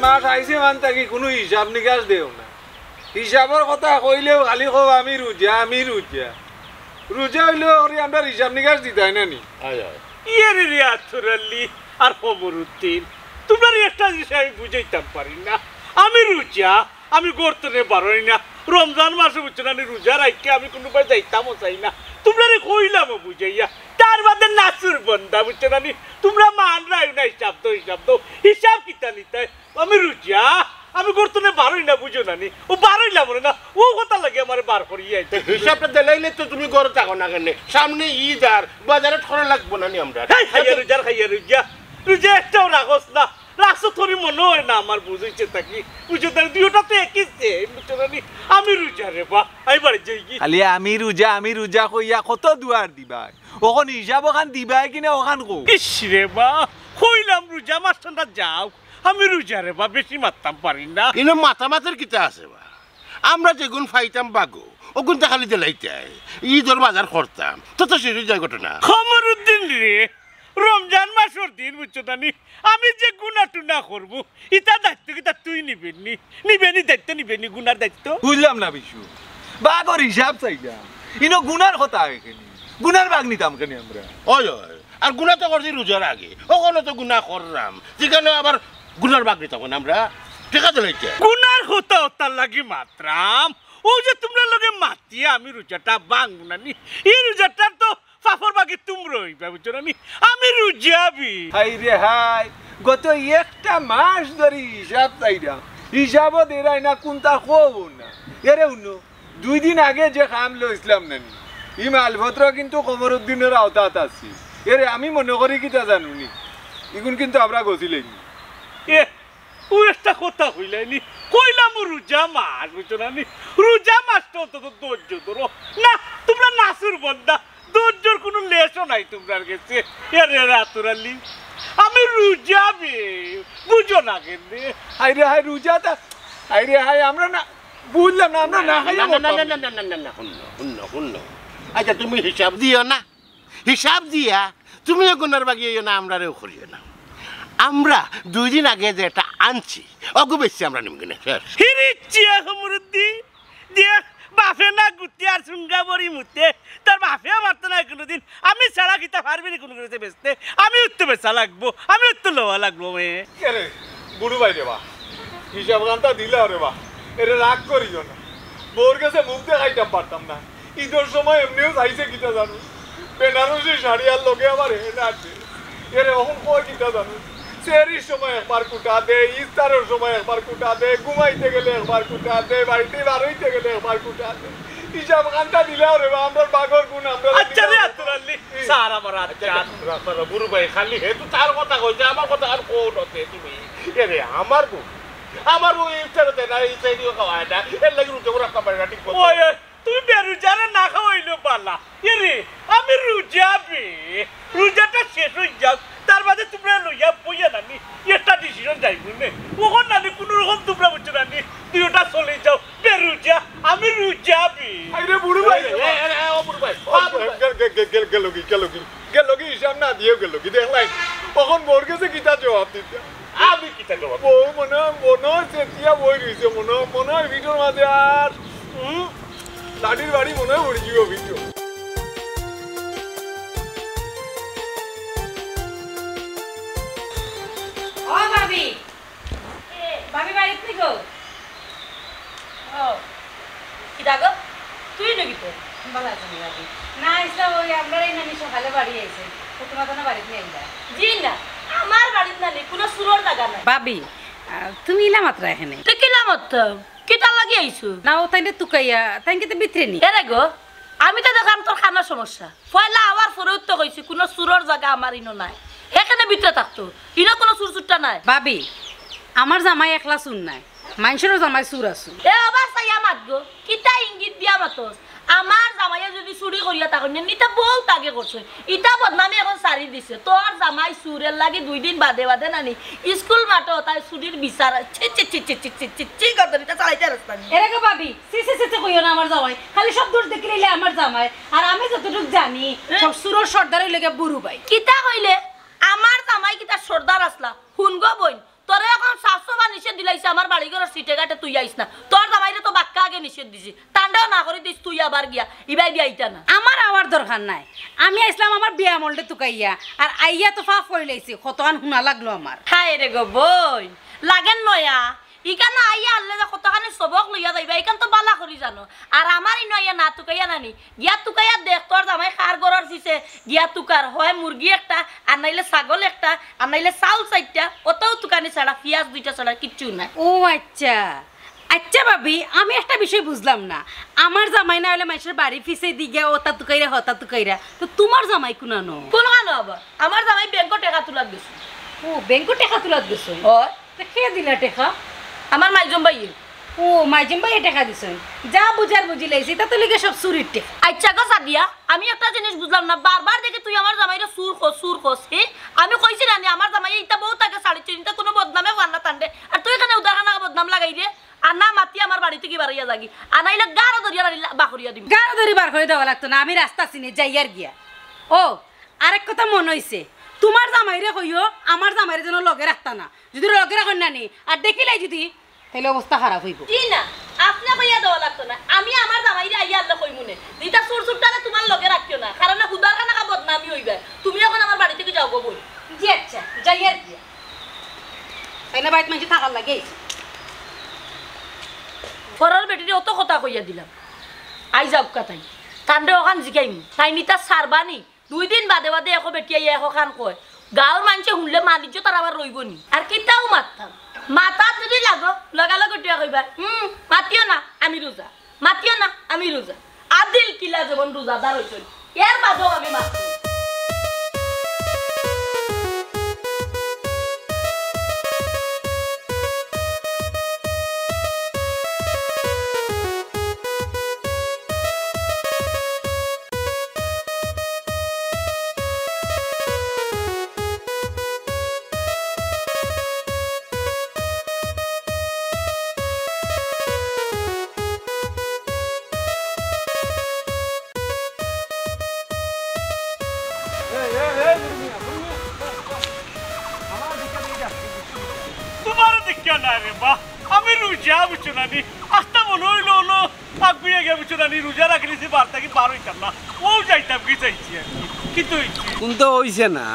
মাস আইছে মান থাকি কোনো হিসাব নিকাশ দেও না হিসাবের কথা কইলেও খালি কব আমি রুজা রুজা হইলেও আমরা হিসাব নিকাশ দিতে হয় না নি ইয়ে রে আত্তর আলী আর কমরুদ্দিন তোমরা একটা জিনিস আমি বুঝাইতাম পারি না আমি রুজা আমি গর্তনে পারি না রমজান মাসে বুঝছো না রোজা রাখতে আমি কোনো ভাই যাইতামও চাই না তোমরা কইলামও বুঝাইয়া তার বাদে নাচুর বন্ধা বুঝছো না তোমরা মান রাই না হিসাব তো হিসাব কিতা নিতে আমি রুজা আমি গর্তনে বারোই না বুঝো না ও বারোইলাম না ও কথা লাগে আমার বার করিয়ে হিসাবটা দিলাইলে তো তুমি ঘরে থাকো না কেন সামনে ঈদ আর বাজারে খরা লাগবো না নি আমরা খাইয়া রুজা একটাও রাখস না রাখছো তোর মনে হয় না আমার বুঝেছে থাকি বুঝো তার দুইটা তো একই বুঝছো না আমি রুজা রে বা আমি বাড়ি যাই কি খালি আমি রুজা কইয়া কত দুয়ার দিবাই ওখান হিসাব ওখান দিবাই কিনা ওখান কো ইস রে বা কইলাম রোজা মাস্টারটা যাও আমি রোজা রে বা বেশি মারতাম পারি না ইনো মাতামাতের কিতা আছে বা আমরা যেগুন ফাইতাম বাগো ওগুন তা খালি দিলাইতে ঈদর বাজার করতাম তো সেটা যায় ঘটনা কমরুদ্দিন রে রমজান মাসের দিন বুঝছো না আমি যে গুণা টুনা করবো ইটা দায়িত্ব কিতা তুই নিবেনি দায়িত্ব নিবেনি গুনার দায়িত্ব বুঝলাম না বিশু বাগর হিসাব চাইলাম ইনো গুনার কথা এখানে গুনার বাগ নিতাম কেন আমরা ওই আর গুণা তো করছি রোজার আগে ওখানে তো গুণা করলাম যেখানে আবার গুনার বাগ নিতাম আমরা টেকা দিলাইতে গুনার হতা হতার লাগি মাত্রাম ও যে তোমরা লগে মাতিয়া আমি রোজাটা বাংবো না এই রোজাটার তো পাপর বাগে তোমরা হইবা বুঝছো না আমি রুজাবি হাই রে হাই গত একটা মাস ধরে হিসাব চাইলাম হিসাবও দেরাই না কোনটা কব না এরে উনো 2 দিন আগে যে খাম লইছিলাম নানি ই মালপত্র কিন্তু কমরুদ্দিনের আওতাত আছে এরে আমি মনে করি কিতা জানুনি এগুন কিন্তু আমরা গছিলেন এ ও একটা কথা হইলাইনি কইলাম রোজা মাস বুঝছো না রোজা মাস তো ধৈর্য ধরো না তোমরা নাসুর বন্ধা ধৈর্যর কোনো লেশও নাই তোমার কাছে এরে আত্তর আলী আমি রুজাবি বুঝো না কেন হাই রে হাই রুজাটা হাই রে হাই আমরা না বুঝলাম না আমরা না খাই না শুনলো আচ্ছা তুমি হিসাব দিও না হিসাব দিয়া তুমিও গুনার বাগিয়ে না আমরাও করিও না আমরা 2 দিন আগে যেটা আনছি অগু বেশি আমরা নিমগে না হিরিচ্ছি কমরুদ্দিন দেখ বাফে না গুতি আর সুঙ্গা বড়ি মুতে তার বাফে মারতো না কোনোদিন আমি ছাড়া কিতা পারবি না কোনো কিছু বেচতে আমি উঠতে বেচা লাগবো আমি উঠতে লওয়া লাগবো মেয়ে রে বুড়ু ভাই রে বা হিসাব গানটা দিলে রে বা এরে রাগ করিও না বোর কাছে মুখ দেখাইতাম পারতাম না ঈদের সময় এমনিও চাইছে কিতা জানো বেনারসি শাড়ি আর লোকে আমার হেনা আছে এরে ওখন কয় কিতা জানো সেরির সময় একবার কুটা দে ইফতারের সময় একবার কুটা দে ঘুমাইতে গেলে একবার কুটা দে বাড়িতে বার হইতে গেলে একবার কুটা দে হিসাব গানটা দিলে রে বা আমরা বাগর গুণ আমরা আচ্ছা রে আত্তর আলী স্যার আমার আচ্ছা বুড়ু ভাই খালি হে তুই তার কথা কইছে আমার কথা আর কোন হতে তুমি এরে আমার বউ ইফতারতে না ইফতারিও খাওয়ায় না এর লাগি রুজা রাখতে পারে না ঠিক ওই তুমি বেরুজারে না খাওয়াইলো পালা এরে আমি রুজাবি রোজাটা শেষ হয়ে যাক তার বাদে তোমরা লইয়া বইয়া নানি একটা ডিসিশন যাইবো নে ওখন নানি কোনো রকম তোমরা বুঝছো নানি দুইটা চলে যাও বেরুজা আমি রুজাবি আরে বুড়ু ভাই ও বুড়ু ভাই গেল কি হিসাব না দিয়ে গেল কি দেখলাই তখন মোর কাছে কিতা জবাব দিতে আমি কিতা জবাব বউ মনে চেতিয়া বই রয়েছে মনে হয় ভিডিওর মাঝে আর লাঠির বাড়ি মনে হয় পড়ে যাবো ভিডিও ও ভাবি বাড়িতে গো ও কি দাগো তুই নাকি তো ভালো আছো ভাবি না ইসলাম ওই আমরা এই নানি সকালে বাড়ি আইছে তোমার তো না বাড়িতে নেই জি না আমার বাড়িতে নানি কোনো সুরর জায়গা নাই ভাবি তুমি ইলা মাত্র এখানে তো কিলা মাত্র কিটা লাগি আইছো না ও তাইলে তুকাইয়া তাইকে তো ভিতরে নি এরে গো আমি তো দেখাম তোর খানার সমস্যা পয়লা আবার ফরত তো কইছি কোনো সুরর জায়গা আমার ইনো নাই এখানে ভিতরে থাকতো ইনো কোনো সুরসুরটা নাই ভাবি আমার জামাই একলা সুর নাই মানুষেরও জামাই সুর আছে এ আবার সাইয়া মাত গো কিটা ইঙ্গিত দিয়া মাতস আমার জামাইয়া যদি চুরি করিয়া থাকেন নিতা বহুত আগে করছে ইটা বদনামি এখন সারি দিছে তোর জামাই সুরের লাগি 2 দিন বাদে বাদে নানি স্কুল মাঠে তাই চুরির বিচার ছি গদরিটা চালাইতে রাস্তা এরকম ভাবি সি কইও না আমার জামাই খালি সব দূর দেখিলে আমার জামাই আর আমি যতটুকু জানি সব সুরর সর্দারের লাগে বুরু ভাই কিটা কইলে আমার জামাই কিটা সর্দার আসলা হুন গো বইন তোরে এখন 700 বা নিচে দিলাইছে আমার বাড়ি ঘরের সিটে গাটে তুই আইস না তোর জামাইরে তো বাক্কা আগে নিষেধ দিছি তান্ডাও না করে দিস তুই আবার গিয়া ইবাই দি আইতা না আমার আওয়ার দরকার নাই আমি আইসলাম আমার বিয়া মলটে তুকাইয়া আর আইয়া তো ফাফ করে লাইছি কতক্ষণ শুনা লাগলো আমার হায় রে গো বই লাগেন নয়া ইকান আইয়া আল্লে যে কতখানি সবক লইয়া যাইবা ইকান তো বালা করি জানো আর আমার ইনো আইয়া না তুকাইয়া নানি গিয়া তুকাইয়া দেখ তোর জামাই খার গরর দিছে গিয়া তুকার হয় মুরগি একটা আর নাইলে ছাগল একটা আর নাইলে চাউল চারটা অতও তুকানি ছাড়া পিঁয়াজ 2টা ছাড়া কিচ্ছু নাই ও আচ্ছা আচ্ছা ভাবি আমি একটা বিষয় বুঝলাম না আমার জামাই না হলে মানুষের বাড়ি ফিসে দিগা ওতা তুকাইরা হতা তুকাইরা তো তোমার জামাই কোনানো কোন গানো আবার আমার জামাই ব্যাংক টাকা তুলা দিছে ও ব্যাংক টাকা তুলা দিছো হয় তা খেয়ে দিলা টাকা আমার মাইজম ভাই ও মাইজিম ভাই টাকা দিছেন যা বুঝার বুঝি লাইছি তা তো লিগে সব চুরির টাকা আচ্ছা গো সাদিয়া আমি একটা জিনিস বুঝলাম না বারবার দেখি তুই আমার জামাইরে সুর খোস হে আমি কইছি না আমার জামাই এইটা বহুত আগে সাড়ে চিন্তা কোনো বদনামে বান্না টান্ডে আর তুই এখানে উদাহরণ বদনাম লাগাই রে আর না মাতি আমার বাড়িতে কি বাড়িয়া যাগি আর নাইলে গাড়ো ধরিয়া বাকরিয়া দিবি গাড়ো ধরি বার করে দেওয়া লাগতো না আমি রাস্তা চিনি যাইয়ার গিয়া ও আরেক কথা মনে হইছে তোমার জামাইরে কইও আমার জামাইরে যেন লগে রাখতা না যদি লগে রাখেন না নি আর দেখিলাই যদি তাহলে অবস্থা খারাপ হইব কি না আপনি কইয়া দেওয়া লাগতো না আমি আমার জামাইরে আইয়া আল্লাহ কই মনে দিতা সুরটারে তোমার লগে রাখিও না কারণ হুদার কানা বদনামি হইবে তুমি এখন আমার বাড়ি থেকে যাও গো বই জি আচ্ছা যাইয়ার গিয়া তাইলে বাইত মাঝে থাকার লাগে ফরার বেটিরে অত কথা কইয়া দিলাম আই যাও কাতাই কান্দে ওখান জিকাইম তাই নিতা সারবানি 2 দিন বাদে বাদে এখন বেটিয়া এখন খান কয় গাঁৱৰ মানুষে শুনলে মালিজ্য তার আবার রইব নি আর কিতাও মারতাম মাথা যদি লাগো লগালগ টিয়া কইবা মাতিও না আমি রোজা মাতিও না আমি রোজা আদিল কিলা যেমন রোজাদার হইছই এর মাঝেও আমি মাতি আমি রুজা বুঝছো না আস্তা মনে হইলো হলো আগুয়ে গে বুঝছো না রুজা রাখলেছি বার্তা কি পার হইতাম না ও যাইতাম কি চাইছি আর কিন্তু কোনটা হইছে না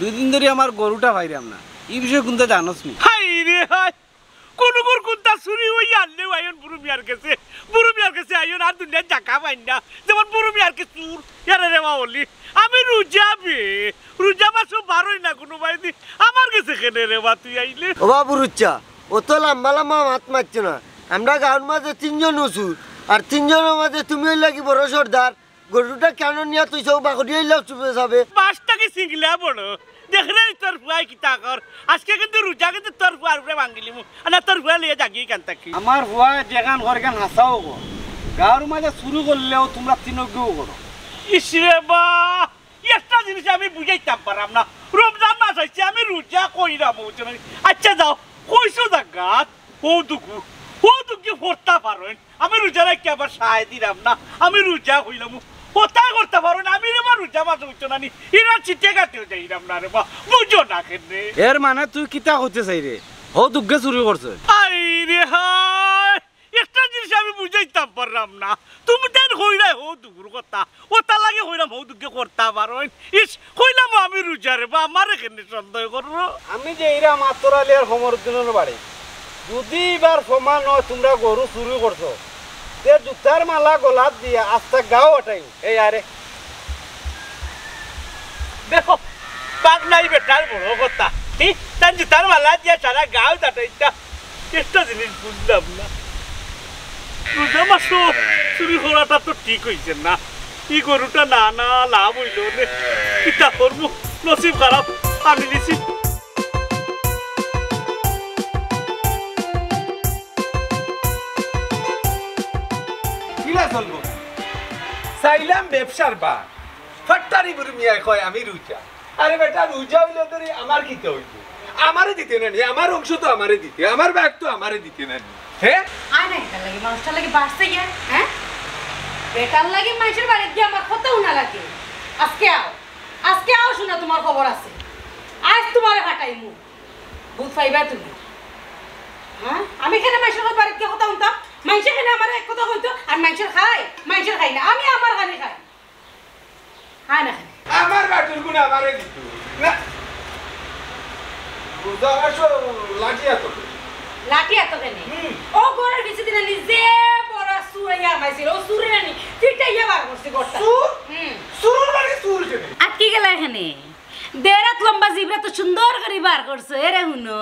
2 দিন ধরে আমার গরুটা পাইরাম না এই বিষয়ে কোনটা জানোস নি হাই রে হাই কোন কোন কোনটা চুরি হই আনলে আইন বুড়ো মিয়ার কাছে আইন আর দুনিয়া জাকা পাইন না যেমন বুড়ো মিয়ার কে চুর ইয়ারে রে বলি আমি রুজা মাসও বারোই না কোনো বাইদি আমার কাছে কেনে রে বা তুই আইলে ও বাবু রুচ্চা ও তো লম্বা লম্বা মাত মারছো না আমরা গাঁর মাঝে 3 জন উঁচু আর 3 জনের মাঝে তুমি লাগি বড় সর্দার গরুটা কেন নিয়ে তুই সব বাকরি এলাও চুপে যাবে বাসটাকে সিংলা বড় দেখলে তোর ফুয়াই কি তাকর আজকে কিন্তু রুজা কিন্তু তোর ফুয়ার উপরে ভাঙিলি না তোর ফুয়া লিয়ে জাগি কেন থাকি আমার হুয়া যেখান ঘর কেন হাসাও গো গাঁর মাঝে শুরু করলেও তোমরা তিনকেও করো ইসরে বা একটা জিনিস আমি বুঝাইতাম পারাম না রমজান মাস হচ্ছে আমি রুজা কইরাম আচ্ছা যাও কইছো জাগাত ও দুঃখি ফোরতা পারেন আমি রোজা রাখি আবার সাহায্য দিলাম না আমি রোজা হইলাম কোথায় করতে পারো না আমি রে বা রোজা মাছ হইছো না এরা চিটে কাটেও যাইলাম না রে বা বুঝো না কেনে এর মানে তুই কিতা হতে চাই রে হো দুগ্গে চুরি করছে আই রে হাই একটা জিনিস আমি বুঝাইতাম পারলাম না তুমি তাই হইলাই হো দুগুর কথা ওটা লাগে হইলাম হো দুগ্গে করতে পারো ইস হইলাম আমি রোজা রে বা আমার এখানে সন্দেহ করবো আমি যে এরা মাত্র আলিয়ার সমর্থনের বাড়ি যদি এবার প্রমাণ হয় তোমরা গরু চুরি করছো তে জুতার মালা গলাত দিয়ে আস্তা গাও ওটাই এই আরে দেখো পাক নাই বেটার বড় কথা ঠিক তার জুতার মালা দিয়ে সারা গাও দাটাইটা একটা জিনিস বুঝলাম না রোজা মাসও চুরি করাটা তো ঠিক হয়েছে না এই গরুটা না না লাভ হইল রে কিতা করবো নসিব খারাপ আমি নিছি চলবো চাইলাম ব্যবসার বা ফাট্টারি বুড়ি মিয়া কয় আমি রুজা আরে বেটা রুজা হইলে ধরে আমার কিতে হইব আমারে দিতে না আমার অংশ তো আমারে দিতে আমার ব্যাগ তো আমারে দিতে না হ্যাঁ আয় না এটা লাগে মানুষটা লাগে বাসতে গিয়া হ্যাঁ বেকার লাগে মানুষের বাড়ি গিয়ে আমার কতও না লাগে আজকে আও শুনে তোমার খবর আছে আজ তোমারে হাঁটাইমু ভূত পাইবা তুমি হ্যাঁ আমি কেন মানুষের বাড়িতে গিয়ে কথা শুনতাম মানুষের কেন আমার এক কথা হইতো আর মানুষের খাই না আমি আমার খানি খাই খাই না খাই আমার বাটুর গুণ আমারে দিত না রোজা মাসো লাঠি এত কেন ও ঘরের বেশি দিন নিজে বড় সুরাইয়া মাইছিল ও সুরে নানি ফিটাইয়া বার করছে গোটা সুর মানে সুর কেন আর কি গেল এখানে দেরাত লম্বা জিবরা তো সুন্দর করে বার করছো এরে হুনো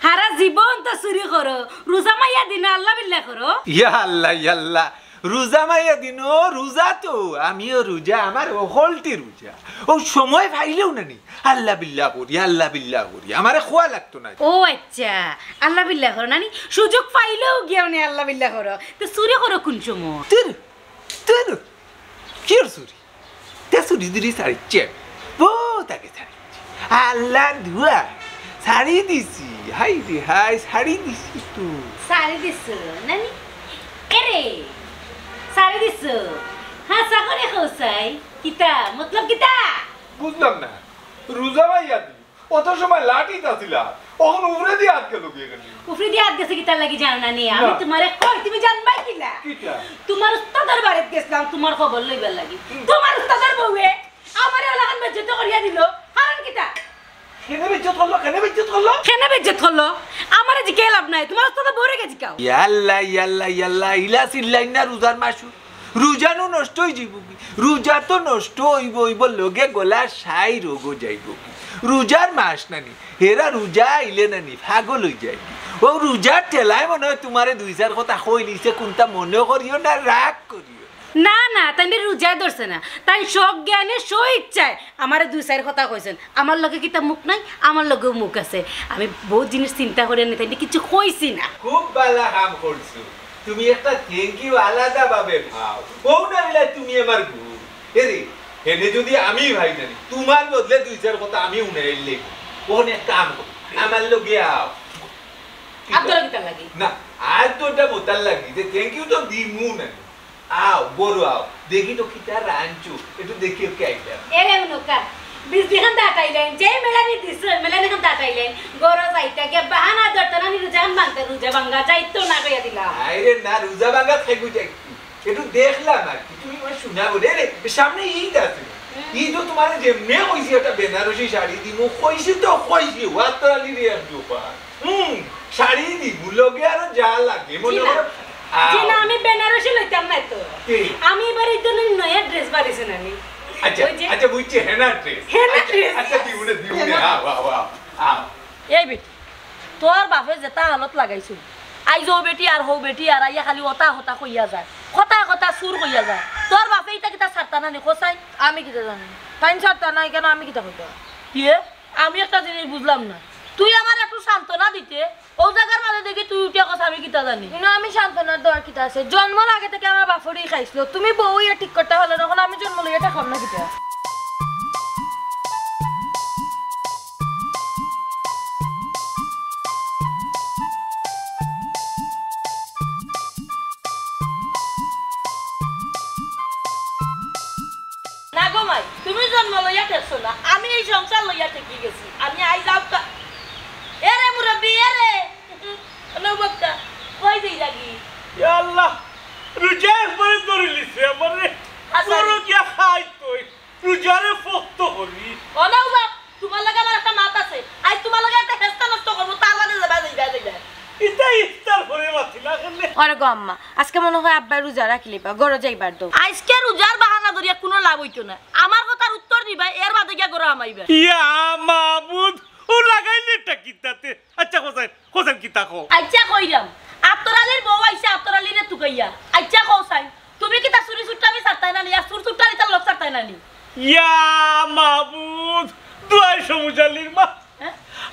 হারা জীবন তো চুরি করো রোজা মাইয়া দিন আল্লাহ বিল্লাহ করো ইয়া আল্লাহ রোজা মাইয়া দিন রোজা তো আমিও রোজা আমার হলটি রোজা ও সময় পাইলেও না নি আল্লাহ বিল্লাহ করি আমারে খোয়া লাগতো না ও আচ্ছা আল্লাহ বিল্লাহ করো নানি সুযোগ পাইলেও গিয়াও নে আল্লাহ বিল্লাহ করো তো চুরি করো কোন সময় তোর কি চুরি তে চুরি দিদি ছাড়িচ্ছে বহুত আগে ছাড়িচ্ছে আল্লাহ ধুয়া ছাড়ি দিছি হাই রে হাই ছাড়ি দিছি তো সারি দিছো নানি এরে সারি দিছো হাসা করে খোসাই কিতা মতলব কিতা বুঝলাম না রোজা মাইয়া দি অত সময় লাঠি তাছিলা ওখন উপরে দিয়ে আটকে লুকিয়ে গেলি উপরে দিয়ে আটকে কিতা লাগি জানো না নি আমি তোমারে কই তুমি জানবাই কিলা কিটা তোমার উস্তাদের বাড়িতে গেছলাম তোমার খবর লইবার লাগি তোমার উস্তাদের বউয়ে আমারে ওলাখান বেজ্জত করিয়া দিল কারণ কিতা কেনে বেজ্জত করলো আমারে জি কে লাভ নাই তোমার উস্তাদের বউরে গেছি কাও ইয়াল্লা ইলা সিল্লাই না রোজার মাসু রোজানো নষ্ট হয়ে যাইব কি রোজা তো নষ্ট হইব লগে গলা সাই রোগ যাইব কি রোজার মাস নানি হেরা রোজা আইলে নানি পাগল হয়ে যায় ও রোজার ঠেলায় মনে হয় তোমারে দুই চার কথা কই লিছে কোনটা মনে করিও না রাগ করিও না তাই রোজা ধরছে না তাই সব জ্ঞানে সো ইচ্ছায় আমার দুই চার কথা কইছেন আমার লগে কিতা মুখ নাই আমার লগেও মুখ আছে আমি বহুত জিনিস চিন্তা করে নি তাই কিছু কইছি না খুব ভালো কাম করছো তুমি একটা থ্যাংক ইউ আলাদা ভাবে ভাও ও না মিলা তুমি আমার গুরু এরে এনে যদি আমি ভাই জানি তোমার বদলে দুই চার কথা আমি উনাইলে কোন এক কাম কর আমার লগে আও আত্তর কিতা লাগি না আজ তোটা মোতাল লাগি যে থ্যাংক ইউ তো দিমু না আও বড় আও দেখি তো কিটা রাঞ্চু একটু দেখিও কে আইতা এরে উনকা বিজলি খান দাটাইলেন যে মেলানি দিছ মেলানি খান দাটাইলেন গরো যাইতা কে বাহানা দরতনা নি রুজান মানতে রুজা ভাঙ্গা যাইতো না কইয়া দিলাম আইরে না রুজা ভাঙ্গা খাইবো যাই একটু দেখলাম আর তুমি মানে শোনাবো রে সামনে ঈদ আছে ঈদ তো তোমার যেমনে কইছি একটা বেনারসি শাড়ি দিমু কইছি ওয়াতালি রে আমজোপা শাড়ি দিমু লগে আর যা লাগে মনে হয় জিনা আমি বেনারসি লইতাম না তো আমি এবারে ইদনে নয়া ড্রেস বাড়িছে নানি আচ্ছা বুঝছি হেনা ড্রেস আচ্ছা দিউনে আও এই বেটি তোর বাপে যেটা হালত লাগাইছো আইজো বেটি আর হও বেটি আর আইয়া খালি ওটা হতা কইয়া যায় কথা সুর কইয়া যায় তোর বাপে ইটা কিটা ছাড়তা না নি কোসাই আমি কিটা জানি তাই ছাড়তা নাই কেন আমি কিটা কইতা কি আমি একটা জিনিস বুঝলাম না তুই আমার একটু সান্তনা দিতে ও জায়গার মাঝে দেখি তুই উঠিয়া কথা আমি কিটা জানি না আমি সান্তনার দর কিটা আছে জন্মর আগে থেকে আমার বাপড়ি খাইছিল তুমি বউ ইয়া ঠিক করতে হলে তখন আমি জন্ম লইয়া এটা খাম না কিটা তুমি জন্ম লইয়া দেখছো না আমি এই সংসার লইয়া ঠেকি গেছি আমি আই যাও এরে মুরব্বি এরে নবক্তা কই দেই লাগি ইয়া আল্লাহ রোজা একবারে ধরে লিছে আমারে পুরো কি খাই তুই রোজারে ফক্ত করি অনাউবা তোমার লাগা আমার একটা মাত আছে আই তোমার লাগা একটা হেস্তা নষ্ট করব তার লাগে যাবে এটা ইফতার করে মাতিলা কেন আরে গো আম্মা আজকে মনে হয় আব্বা রোজা রাখলিবা গরো যাইবার দাও আজকে রোজার বাহানা ধরিয়া কোনো লাভ হইতো না আমার কথার উত্তর দিবা এর বাদে গিয়া গরো আমাইবা ইয়া মাবুদ ও লাগাইলে টা কিতাতে আচ্ছা কোসাই কিতা কও আচ্ছা কইরাম আত্তরালির বউ আইছে আত্তরালিরে তুকাইয়া আচ্ছা কোসাই তুমি কিতা চুরি চুট্টামি ছাড়তাই না নিয়া চুর চুট্টারি তার লোক ছাড়তাই না নি ইয়া মাবুদ দুয়াই সমুজালির মা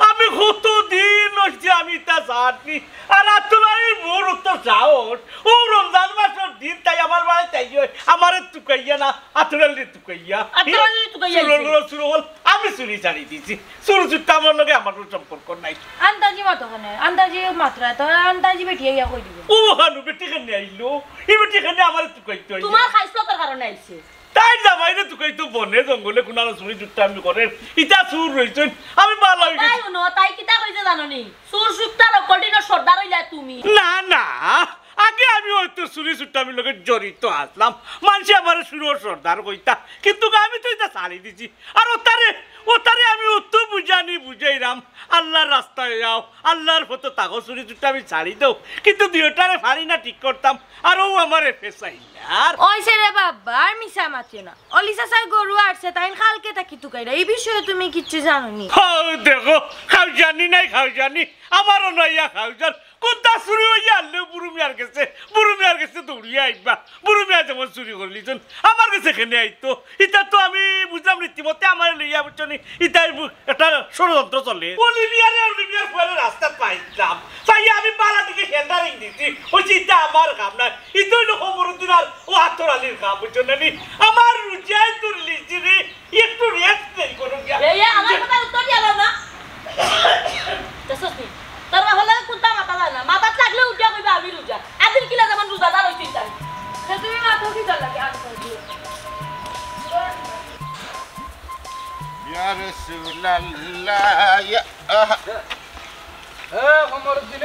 আমি কত দিন হচ্ছে আমি তা জানি আর আত্তরালির মোর উত্তর যাও ও রমজান মাসের দিন তাই আমার বাড়ি তাই আমারে তুকাইয়া না আত্তরালির তুকাইয়া শুরু হল আমি চুরি ছাড়ি দিছি চুরি চুট্টা আমার লগে আমার সম্পর্ক নাই আন্দাজি মতো কেন আন্দাজি মাত্রা তো আন্দাজি বেটিয়ে গিয়া কই দিব ও হানু বেটি কেন আইলো এই বেটি কেন আমার তুকাইতো তোমার খাইছলতার কারণে আইছে তাই যাবাই না তুকাইতো বনে জঙ্গলে কোনার চুরি চুট্টা আমি করে ইটা চুর রইছেন আমি ভালো হই তাই ন তাই কিতা কইছে জানো নি চুর চুট্টার কঠিন সর্দার হইলা চুরি চুট্টামি লগে জড়িত আসলাম মানুষে আমার সুর সর্দার কইতা কিন্তু আমি তো এটা ছাড়ি দিছি আর ওতারে আমি অত বুঝানি বুঝাইরাম আল্লাহর রাস্তায় যাও আল্লাহর ফটো তাগো চুরি চুট্টামি ছাড়ি দাও কিন্তু দুইটারে ফাড়ি না ঠিক করতাম আর ও আমারে ফেসাই আর ওইছে রে বাবা আর মিশা মাতিও না অলিসা সাই গরু আসছে তাই কালকে তাকি তুকাইরা এই বিষয়ে তুমি কিচ্ছু জানো নি দেখো খাও জানি নাই খাও জানি আমারও নইয়া খাও জান কোনটা চুরি হইয়া আনলে বুড়ু মিয়ার কাছে দৌড়িয়ে আইবা বুড়ু মিয়া যেমন চুরি করলিছেন আমার কাছে এখানে আইতো ইটা তো আমি বুঝলাম রীতিমতে আমার লইয়া বুঝছনি ইটাই একটা ষড়যন্ত্র চলে অলি মিয়ার পরে রাস্তা পাইলাম তাই আমি পালা দিকে হেন্ডারিং দিছি ওই চিন্তা আমার কাম নাই ইতো হইলো খবরুদ্দিন আর ও আতর আলীর কাম বুঝছেন নি আমার রুজাই তুললিছি রে একটু রেস্ট দেই করুন আমার কথা উত্তর দিয়ালো না দেখছস নি তোর হলে কোনটা মাথা লাগে না মাথা লাগলে উঠা কইবা আমি রুজা আদিল কিলা যেমন রোজাদার হইছিস তাই তুমি মাথা কি দল লাগে আর কই দিও ইয়া রাসূলুল্লাহ ইয়া কমরউদ্দিন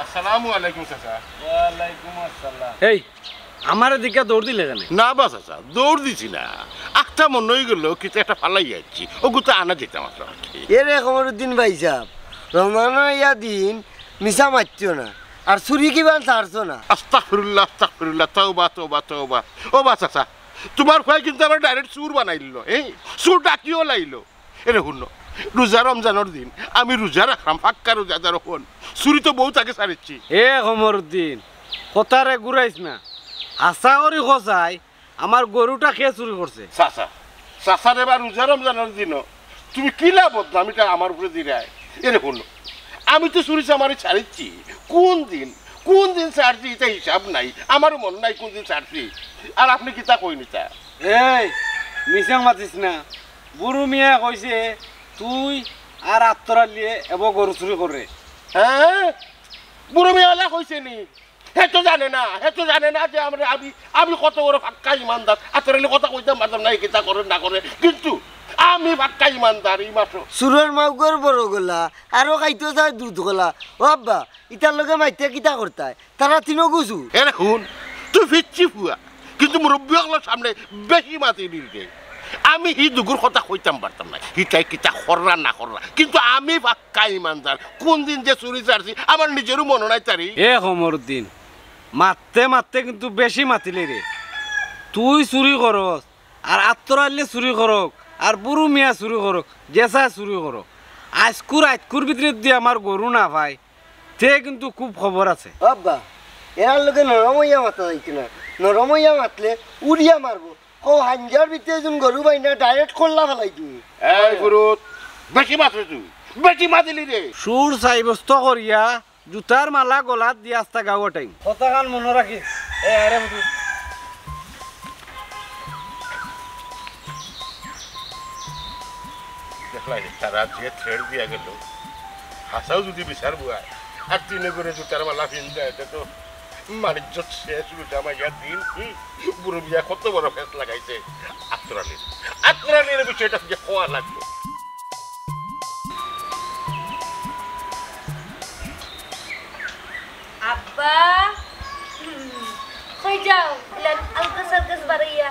আসসালামু আলাইকুম চাচা ওয়ালাইকুম আসসালাম এই আমার দিকে দৌড় দিলে কেন না বা চাচা দৌড় দিছি না একটা মনে হয়ে গেল কিছু একটা ফালাই যাচ্ছি ওগু তো আনা যেতাম আসলে এরে কমরউদ্দিন ভাই সাহেব রমজানের ইয়া দিন মিশা মারছো না আর চুরি কিবা ছাড়ছো না আস্তাগফিরুল্লাহ তওবা তওবা তওবা ও বা চাচা তোমার ভাই কিন্তু আমার ডাইরেক্ট সুর বানাইল এই সুর ডাকিও লাইলো এরে শুনো রোজা রমজানের দিন আমি রোজা রাখলাম ফাক্কা রোজাদার হন চুরি তো বহুত আগে ছাড়িচ্ছি এ কমরউদ্দিন কথারে ঘুরাইস না আশা করি খসাই আমার গরুটা খেয়ে চুরি করছে চাচা চাচার এবার রোজা রমজানের দিনও তুমি কি লাভ বদনামিটা আমার উপরে দিরায় এরে শুনো আমি তো চুরি চামারি ছাড়িচ্ছি কোন দিন ছাড়ছি এটা হিসাব নাই আমারও মনে নাই কোন দিন ছাড়ছি আর আপনি কি তা কইনি তা এই মিশাং মাতিস না বুড়ু মিয়া কইছে তুই আর আত্তরা লিয়ে এব গরু চুরি করে হ্যাঁ বুড়ো মেয়েওয়ালা কইছে নি হে তো জানে না যে আমরা আমি কত বড় ফাক্কা ইমানদার আতরালে কথা কইতাম মাতাম নাই কিতা করে না করে কিন্তু আমি ফাক্কা ইমানদার এই মাত্র সুরের মাউগর বড় গলা আরো খাইতে যায় দুধ গলা ও আব্বা ইটার লগে মাইতে কিতা করতায় তারা তিনো গুছু এরে শুন তুই ফিরছি ফুয়া কিন্তু মুরব্বীগুলোর সামনে বেশি মাতি দিলকে আমি হি দুগুর কথা কইতাম পারতাম না হিটাই কিতা খররা না খররা কিন্তু আমি ফাক্কা ইমানদার কোন দিন যে চুরি ছাড়ছি আমার নিজেরও মনে নাই তারি এ কমরউদ্দিন মারতে কিন্তু বেশি মাতিলে রে তুই চুরি করস আর আত্তরালে চুরি করক আর বুড়ু মিয়া চুরি করক জেসা চুরি করক আজকুর ভিতরে দিয়ে আমার গরু না ভাই তে কিন্তু খুব খবর আছে আব্বা এর লগে নরমইয়া মাতা যাইছে না নরমইয়া মাতলে উড়িয়া মারবো ও হাঞ্জার ভিতরে যখন গরু বাই না ডাইরেক্ট খোল্লা ফেলাই তুমি এই গুরু বেশি মাত্রে তুই বেশি মাতিলি রে সুর সাইবস্ত করিয়া জুতার মালা গলাত দিয়ে আস্তা গাওয়া টাইম কথা গান মনে রাখিস এ আরে দেখলাই তারা যে ছেড় দিয়া গেল হাসাও যদি বিচার বুয়ায় আর তিনে করে জুতার মালা ফিনতে এটা তো বাণিজ্য শেষ উঠে আমার ইয়ার দিন বুড়ো বিয়া কত বড় ফেস লাগাইছে আত্মরানির বিষয়টা যে খোয়া লাগলো আব্বা কই যাও আলকা সার্কাস বাড়াইয়া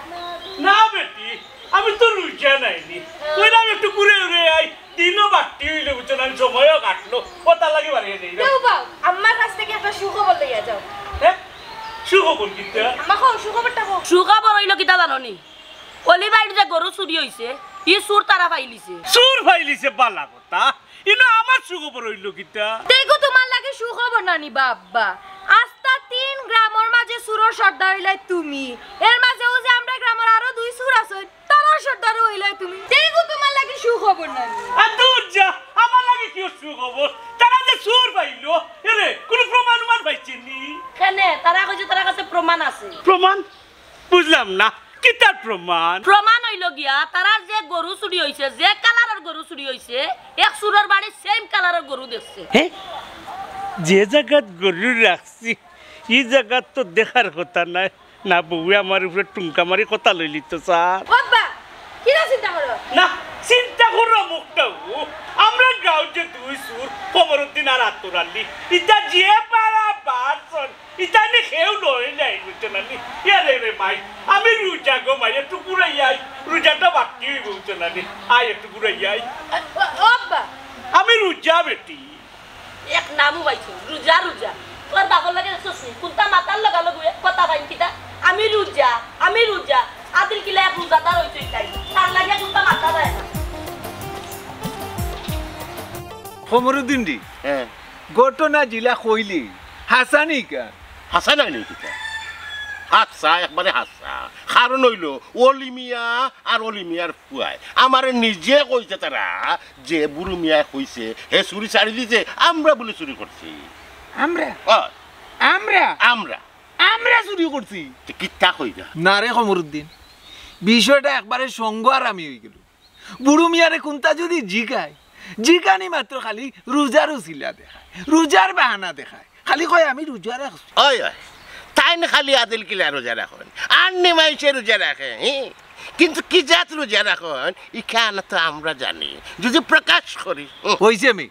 না বেটি আমি তো রুজা নাইনি কইলাম একটু ঘুরে ঘুরে আই দিনও বাড়তি হইলে বুঝছো না সময়ও কাটলো কথা লাগে বাড়িয়ে নেই কেউ বাও আমার কাছ থেকে একটা সুখবর লইয়া যাও হ্যাঁ সুখবর কিন্তু আমাকে সুখবরটা কও সুখবর হইল কিতা জানো নি অলি বাইর যে গরু চুরি হইছে ই সুর তারা পাইলিছে সুর ফাইলিছে বালা কথা ইনো আমার সুখবর হইল কিতা দেখো তোমার লাগে সুখবর নানি বাবা আস্তা 3 গ্রামের মাঝে সুরর সর্দার হইলাই তুমি এর মাঝেও যে আমরা গ্রামের আরো 2 সুর আছে তারা সর্দার হইলাই তুমি দেখো তোমার লাগে সুখবর নানি আর দূর যা আমার লাগে কি সুখবর তারা যে সুর পাইলো এরে কোন প্রমাণ পাইছিনি কেনে তারা কইছে তার কাছে প্রমাণ আছে প্রমাণ বুঝলাম না কিতার প্রমাণ প্রমাণ হইল গিয়া তারা যে গরু চুরি হইছে যে কালারের গরু চুরি হইছে এক সুরের বাড়ি সেম কালারের গরু দেখছে হ্যাঁ যে জায়গাত গরু রাখছি এই জায়গাত তো দেখার কথা নাই না বউ আমার উপরে টুঙ্কা মারি কথা লইলি তো স্যার বাবা কি না চিন্তা করো না চিন্তা করো মুখটাও আমরা গাঁও যে 2 সুর কমরউদ্দিন আর আত্তর আলী ইটা যে পারা বারজন ইটা মাই আমি রুজা গো মাই একটু ঘুরাই আই রুজাটা বাকি হইব চলানি আই একটু ঘুরাই আই আব্বা আমি রুজা বেটি এক নামও পাইছো রুজা রুজা তোর বাবার লাগে শুনি কোনটা মাতার লাগা লাগবে কথা পাইন কিটা আমি রুজা আদিল কিলা এক রুজাদার হইছই তাই তার লাগে কোনটা মাতা দেয় না খমরুদ্দিন দি হ্যাঁ ঘটনা জিলা কইলি হাসানি কা হাসা নাই নাকি হাসা একবারে হাসা কারণ হইল অলি মিয়া আর অলি মিয়ার ফুয়াই আমার নিজে কইছে তারা যে বুড়ু মিয়া কইছে হে চুরি ছাড়ি দিছে আমরা বলে চুরি করছি আমরা হয়, আমরা আমরা আমরা চুরি করছি কিতা কই না না রে খমরুদ্দিন বিষয়টা একবারে সঙ্গ আর আমি হয়ে গেল বুড়ু মিয়ারে কোনটা যদি জিগানি মাত্র খালি রোজার উচিলা দেখায় রোজার বাহানা দেখায় খালি কয় আমি রোজা রাখছি ওই ওই তাই না খালি আদিল কিলা রোজা রাখেন আর নেমাইছে রোজা রাখে কিন্তু কি জাত রোজা রাখেন ইখানে তো আমরা জানি যদি প্রকাশ করি হয়েছে আমি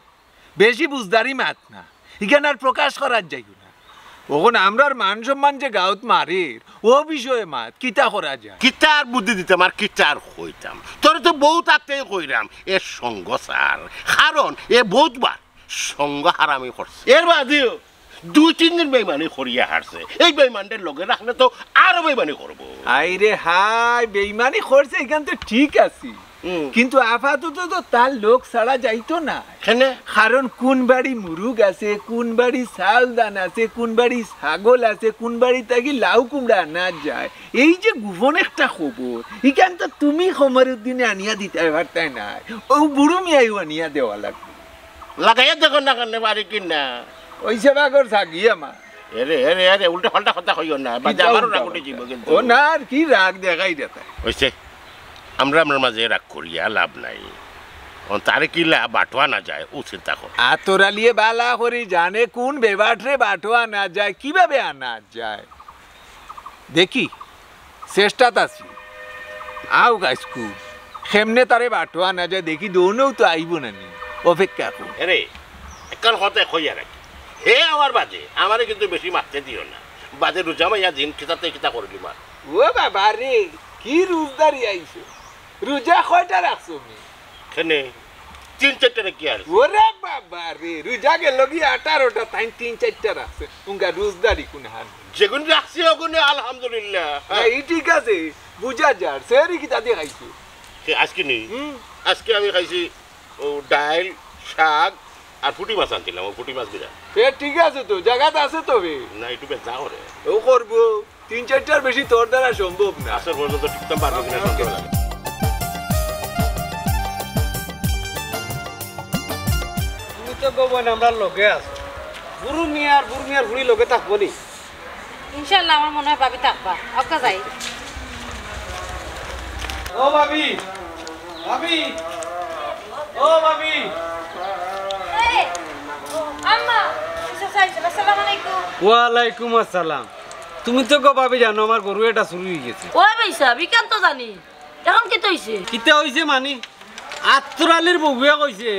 বেশি বুঝদারি মাত না এখানে আর প্রকাশ করার যাই না ওখানে আমরার মান সম্মান যে গাঁত মারের ও বিষয়ে মাত কিতা করা যায় কিতা আর বুদ্ধি দিতাম আর কিতা আর কইতাম তোর তো বউ তাতে কইরাম এ সঙ্গ সার কারণ এ বহুতবার সঙ্গ হারামি করছে এর বাদেও 2-3 দিন বেইমানি করিয়া হারছে এই বেইমানদের লগে রাখলে তো আরো বেইমানি করবো আইরে হাই বেইমানি করছে এখান তো ঠিক আছে কিন্তু আপাতত তো তার লোক ছাড়া যাইতো না কেন কারণ কোন বাড়ি মুরুগ আছে কোন বাড়ি চাউল দান আছে কোন বাড়ি ছাগল আছে কোন বাড়ি থাকি লাউ কুমড়া না যায় এই যে গোপন একটা খবর এখান তো তুমি খমরুদ্দিনে আনিয়া দিতে পারতাই না ও বুড়ো মিয়াইও আনিয়া দেওয়া লাগবে লাগাইয়া দেখো না কেন বাড়ি কিনা ওই সেবা কর থাকি আমার এরে এরে এরে উল্টা পাল্টা কথা কইও না বাজে আমারও রাগ উঠে যাবো কিন্তু ও না আর কি রাগ দেখাই দেখায় হইছে আমরা আমার মাঝে রাগ করিয়া লাভ নাই তারে কি লাভ বাটোয়া না যায় ও চিন্তা কর আতরালিয়ে বালা করি জানে কোন বেবাটরে বাটোয়া না যায় কিভাবে আনা যায় দেখি চেষ্টাত আছি আও গাছকু সেমনে তারে বাটোয়া না যায় দেখি দৌনও তো আইব না নি অপেক্ষা কর এরে একখান হতে কইয়া রাখি হে আমার বাজে আমারে কিন্তু বেশি মারতে দিও না বাজে রোজা মাইয়া দিন কিতাতে কিতা করবি মার ও বাবা রে কি রোজদারি আইছো রোজা কয়টা রাখছো মি কেনে 3-4টা কি আর ওরে বাবা রে রোজা গেল কি 18টা তাই 3-4টা রাখছে উঙ্গা রোজদারি কোন হান যেগুন রাখছি ওগুনে আলহামদুলিল্লাহ এই ঠিক আছে বুঝা যার সেরি কি তাতে খাইছো আজকে নেই আজকে আমি খাইছি ও ডাল শাক আর ফুটি মাছ আনছিলাম ও ফুটি মাছ বিরা ঠিক আছে তো জায়গাতে আছে তবে না একটু বেশ যাও রে ও করবো 3-4টার বেশি তোর দ্বারা সম্ভব না আসর পর্যন্ত ঠিকঠাক পারবো কিনা সন্দেহ লাগে তুমি তো গোবন আমরা লগে আছো বুড়ু মিয়ার বুড়ি লগে থাকবো নি ইনশাআল্লাহ আমার মনে হয় ভাবি থাকবা ওকে যাই ও ভাবি ভাবি ও ভাবি এই আম্মা আসসালামু আলাইকুম ওয়ালাইকুম আসসালাম তুমি তো গো ভাবি জানো আমার গরু এটা শুরু হয়ে গেছে ওই ভাইসা বিকান তো জানি এখন কি হইছে কিতা হইছে মানি আত্তর আলীর বউয়া কইছে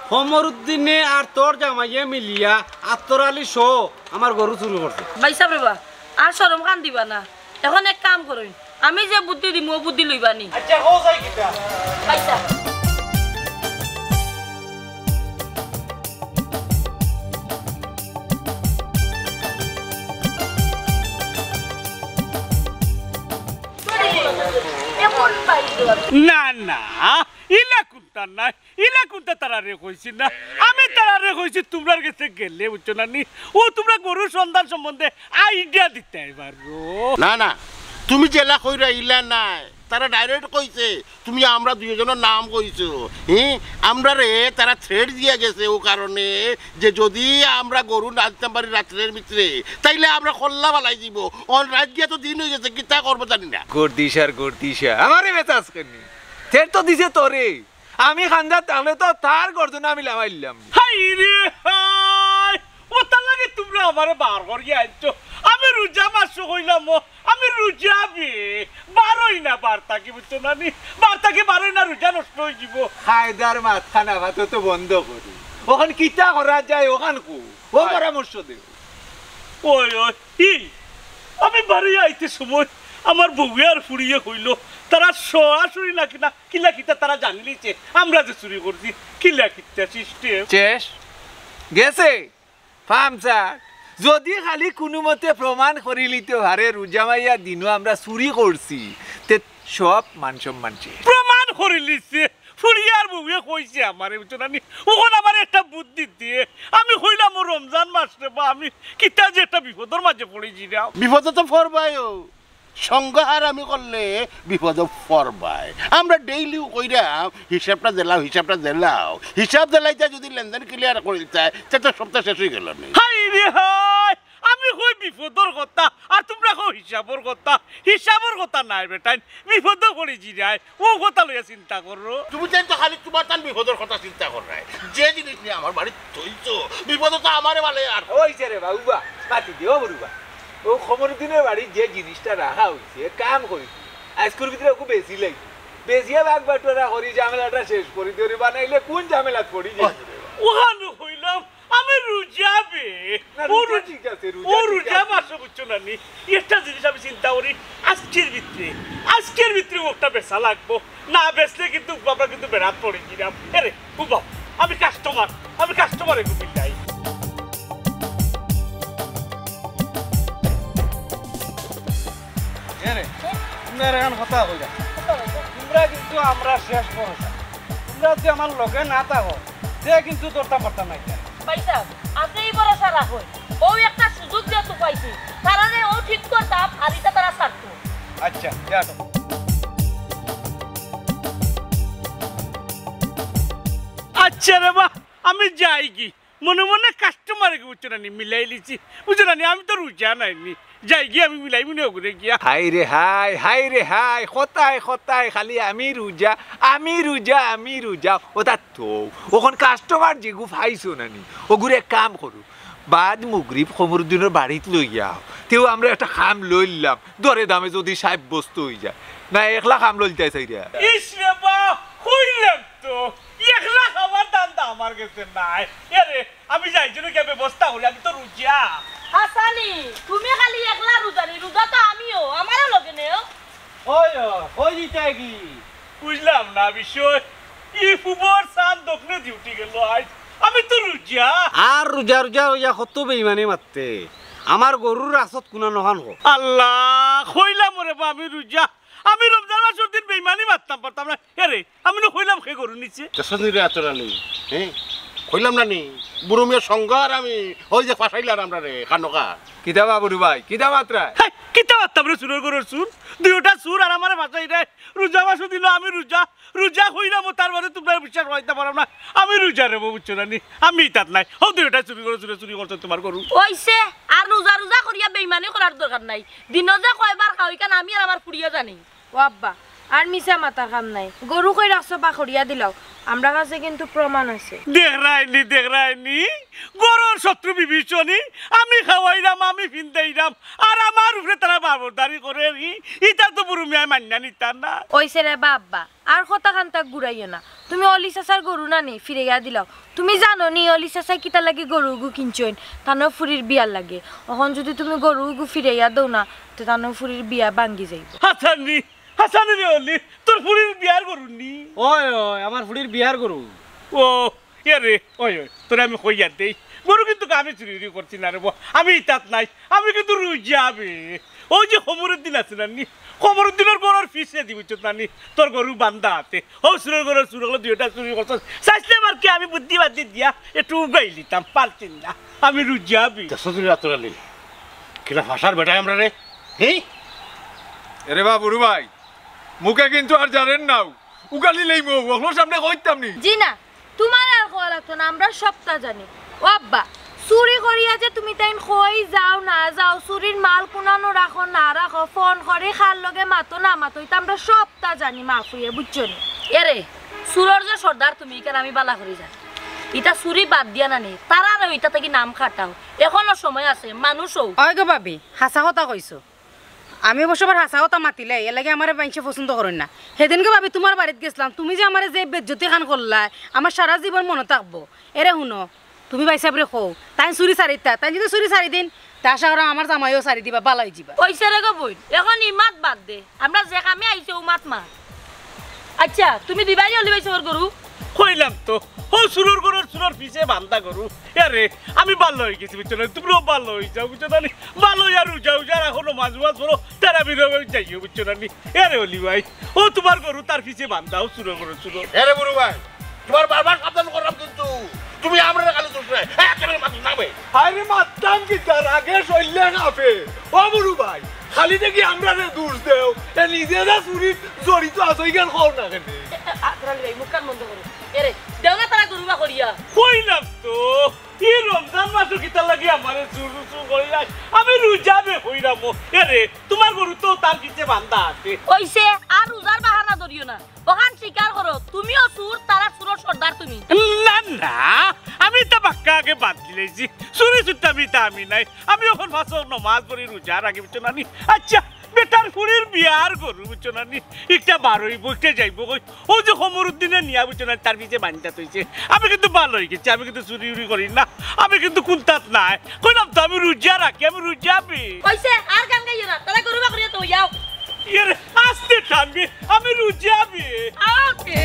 খমরুদ্দিনে আর তোর জামাইয়ে মিলিয়া আত্তর আলী শো আমার গরু চুরি করছে ভাইসা বাবা আর শরম কান দিবা না এখন এক কাম করুন আমি যে বুদ্ধি দিম ও বুদ্ধি লইবানি আচ্ছা হো যাই কিটা ভাইসা না না ইলা কুন্তা না ইলা কুন্তা তারা রে কইছি না আমি তারা রে কইছি তোমরার কাছে গেলে বুঝছো না নি ও তোমরা গরু সন্ধান সম্বন্ধে আইডিয়া দিতে পারো না না তুমি জেলা কইরা ইলা নাই তারা ডাইরেক্ট কইছে তুমি আমরা দুইজনের নাম কইছো আমরা রে তারা থ্রেড দিয়া গেছে ও কারণে যে যদি আমরা গরু নাচতে পারি রাত্রের ভিতরে তাইলে আমরা খল্লা বালাই দিব অন রাত গিয়া তো দিন হয়ে গেছে কিতা করবো জানি না গর্দিশা আমারে বেতাস কেনি থের তো দিছে তোরে আমি খান্দা তাহলে তো তার গর্দনা আমি লামাইলাম হাই রে হাই ও তার লাগে তোমরা আমারে বার করিয়া আইছো আমি রোজা মাস কইলাম আমি রোজা বে বারোই না বার্তা কি বুঝছো না নি বার্তা কি বারোই না রোজা নষ্ট হয়ে যাব হায়দার মাথানা ভাত তো বন্ধ করি ওখান কিতা করা যায় ওখান কো ও পরামর্শ দেও ওই ওই ই আমি বাড়ি আইতে সময় আমার বউয়ে আর ফুরিয়ে কইল তারা সরাসরি নাকি না কিলা কিতা তারা জানিলিছে আমরা যে চুরি করছি কিলা কিতা সিস্টেম শেষ গেছে ফার্মসা যদি খালি কোনো মতে প্রমাণ করি লিতে হারে রুজা মাইয়া দিনও আমরা চুরি করছি তে সব মান সম্মান শেষ প্রমাণ করে লিছে ফুরিয়ার বউয়ে কইছে আমারে বুঝছনি ওখন আমার একটা বুদ্ধি দিয়ে আমি কইলাম রমজান মাস রে বা আমি কিতা যে একটা বিপদের মাঝে পড়েছি না বিপদ তো ফরবায়ও সংঘার আমি করলে বিপদ ফরবাই আমরা ডেইলি কইরাম হিসাবটা দিলাও হিসাব দিলাইতে যদি লেনদেন ক্লিয়ার করে দিতে তো সপ্তাহ শেষ হয়ে গেল না হাই রে হাই আমি কই বিপদের কথা আর তোমরা কই হিসাবর কথা নাই বেটাই বিপদ পড়েছি রাই ও কথা লইয়া চিন্তা করো তুমি তো খালি তোমার তান বিপদের কথা চিন্তা কর রাই যে জিনিস নিয়ে আমার বাড়ি থইছো বিপদ তো আমারে ভালো আর ওইছে রে বাবুবা মাতি দিও বড়ুবা ও খবর দিনের বাড়ি যে জিনিসটা রাখা হয়েছে কাম করি আজকের ভিতরে ওকে বেশি লাগে বেশিয়া বাগ বাটোরা করি ঝামেলাটা শেষ করি ধরে বানাইলে কোন ঝামেলা পড়ি যায় ওহানো হইলাম আমি রুজাবে ঠিক আছে ও রুজা মাসে বুঝছো না নি একটা জিনিস আমি চিন্তা করি আজকের ভিতরে ওটা বেচা লাগবো না বেচলে কিন্তু আমরা কিন্তু বেড়াত পড়েছি না আরে বাবা আমি কাস্টমার একটু মিলাই তোমরা এখন কথা কইলা তোমরা কিন্তু আমরা শেষ করছা তোমরা যে আমার লগে না থাকো যে কিন্তু দরটা পারতাম না ভাই সাহেব আপনি এই ভরসা রাখুন ও একটা সুযোগ দিয়ে তো পাইছি কারণে ও ঠিক করতাম আর এটা তারা ছাড়তো আচ্ছা যাও আচ্ছা রে বা আমি যাই কি মনে মনে কাস্টমারকে বুঝছো না মিলাই লিছি বুঝছো না আমি তো রুজা নাইনি যাই গিয়ে আমি মিলাই মনে করে গিয়া হাই রে হাই খতায় খালি আমি রুজা ওটা তো ওখান কাস্টমার যেগু ফাইছো নানি ওগুলো এক কাম করু বাদ মুগরিব খমরুদ্দিনের বাড়িতে লই যাও তেও আমরা একটা খাম লইলাম দরে দামে যদি সাব্যস্ত হয়ে যায় না একলা খাম লইতে চাই রে ইস রে বা কইলাম তো একলা খাবার দান্দা আমার কাছে নাই আরে আমি যাই জন্য কি ব্যবস্থা হলে আমি তো রুজা হাসানি তুমি খালি একলা রোজানি রোজা তো আমিও আমারও লগে নেও ওই দিতে কি বুঝলাম না বিষয় ই ফুবর সান দোকানে ডিউটি গেল আজ আমি তো রুজা আর রোজা কত বেইমানি মারতে আমার গরুর আসত কোনা নহান হোক আল্লাহ কইলাম রে বা আমি রুজা আমি রমজান মাসের দিন বেইমানি মারতাম পারতাম না আরে আমি না কইলাম খে গরু নিচে দশদিনে আতরালি হ্যাঁ কইলাম না নি বুড়ো মিয়া সংঘার আমি ওই যে ফাঁসাইলার আমরা রে কানকা কিতা বাবুরু ভাই কিতা মাত্রা কিতা মারতাম রে সুরের গরুর সুর দুইটা সুর আর আমার বাসাই রে রোজা মাসও দিল আমি রোজা কইলাম তার মানে তোমরা বিশ্বাস হইতে পারো না আমি রোজা রে বুঝছো না নি আমি তাত নাই ও দুইটা চুরি করছো তোমার গরু ওইছে আর রোজা করিয়া বেইমানি করার দরকার নাই দিন যে কয়বার খাওয়াই কেন আমি আর আমার ফুড়িয়া জানি ও আব্বা আর মিশা মাথার কাম নাই গরু কই রাখছো বাখরিয়া দিলাও আমরা কাছে কিন্তু প্রমাণ আছে দেখরাইনি গরুর শত্রু বিভীষণী আমি খাওয়াইলাম আমি ফিন্দাইলাম আর আমার উপরে তারা বাবরদারি করে ইটা তো বুড়ো মিয়া মান্না নিতার না ওইছে রে বাব্বা আর কথা খান্তা ঘুরাইও না তুমি অলি চাচার গরু না নি ফিরে দিলাও তুমি জানো নি অলি চাচা কিতা লাগে গরু গু কিনছইন তানো ফুরির বিয়ার লাগে এখন যদি তুমি গরু গু ফিরে দৌ না তো তানো ফুরির বিয়া ভাঙ্গি যাইব হাসানি রে অলি তোর ফুরির বিয়ার করুনি ওই আমার ফুড়ির বিহার গরু ও রে ওই তোরে আমি কইয়া দেই গরু কিন্তু আমি চুরি করছি না রে আমি তাত নাই আমি কিন্তু রুজাবে ওই যে খবরুদ্দিন আছে না নি খবরুদ্দিনের গরুর ফিসে দিবি নানি তোর গরু বান্ধা হাতে ও সুরের গরুর চুরি হলো দুইটা চুরি করছ চাইলে আমার কি আমি বুদ্ধিবাদি দিয়া একটু উগাই লিতাম পারছি না আমি রুজাবি দশদিনে আতরালি কিলা ফাঁসার বেটাই আমরা রে হ্যাঁ এরে বাবুরু ভাই মুখে কিন্তু আর জানেন নাও উগালি লইব ওগুলো সামনে কইতাম নি জি না তোমার আর কোয়া লাগতো না আমরা সবটা জানি ও আব্বা চুরি করিয়া যে তুমি তাইন কই যাও না যাও চুরির মাল কোনানো রাখো না রাখো ফোন করে খার লগে মাতো না মাতো এটা আমরা সবটা জানি মাফুয়ে বুঝছো নি এরে সুরর যে সর্দার তুমি কেন আমি বালা করি জানি এটা চুরি বাদ দিয়া না নি তারা আর এটা থেকে নাম খাটাও এখনো সময় আছে মানুষও ওই গো ভাবি হাসা কথা কইছো আমি অবশ্য আবার হাসা কথা মাতিলে এর লাগে আমার বাইছে পছন্দ করেন না সেদিনকে ভাবি তোমার বাড়িতে গেছিলাম তুমি যে আমার যে বেজ্জতি খান করলা আমার সারা জীবন মনে থাকবো এরে শুনো তুমি ভাই সাহেবরে কও তাই চুরি সারিতা তাই যদি চুরি সারি দিন তা আশা করা আমার জামাইও সারি দিবা বালাই দিবা কইছে রে গো বই এখন ইমাত বাদ দে আমরা যে কামে আইছে উমাত মা আচ্ছা তুমি দিবাই অলি বাইছে ওর গরু কইলাম তো ও সুরুর গরুর সুরুর পিছে বান্দা গরু আরে আমি ভালো হয়ে গেছি বুঝছো না তুমিও ভালো হয়ে যাও বুঝছো না ভালো আর যাও যার এখনো মাঝ মাঝ বলো তারা বিরোধ যাইও বুঝছো না আরে অলি ভাই ও তোমার গরু তার পিছে বান্ধাও সুরুর গরু সুরুর আরে বুড়ো ভাই তোমার বারবার সাবধান করলাম কিন্তু তুমি আমরা কালে দোষ নাই একেবারে মাথা নাবে আরে মাত্তাম কি তার আগে শৈলে নাফে ও বুড়ু ভাই খালি দেখি আমরা দোষ দেও নিজেরা চুরি জড়িত আছে কেন খাও না কেন আতরালি ভাই মুখ কান বন্ধ করো এরে দেও না তারা গরু বা করিয়া কইলাম তো এই রমজান মাসে কিতা লাগি আমারে চুরু চুরু কইলাই আমি রুজাবে কইরাম আরে তোমার গরু তো তার পিছে বান্ধা আছে কইছে আর রোজার বাহানা ধরিও না ওখান স্বীকার করো তুমিও সুর তারা সুরর সর্দার তুমি না না আমি তো বাক্কা আগে বাদ দিলেছি চুরি চুরি আমি নাই আমি এখন ফাঁসো নমাজ পড়ি রোজা রাখি বুঝছো না আচ্ছা বেটার ফুড়ির বিয়ার গরু বুঝছো না একটা বারোই বইতে যাইব কই ও যে কমরুদ্দিনে নিয়া বুঝছো না তার পিছে বান্ধা তৈছে আমি কিন্তু ভালো হয়ে গেছি আমি কিন্তু চুরি উড়ি করি না আমি কিন্তু কুন্তাত নাই কইলাম তো আমি রোজা রাখি আমি রোজাবে কইছে আর গান গাইও না তারা গরু বা করিয়া তো যাও আস্তে টানবি আমি রোজাবে ওকে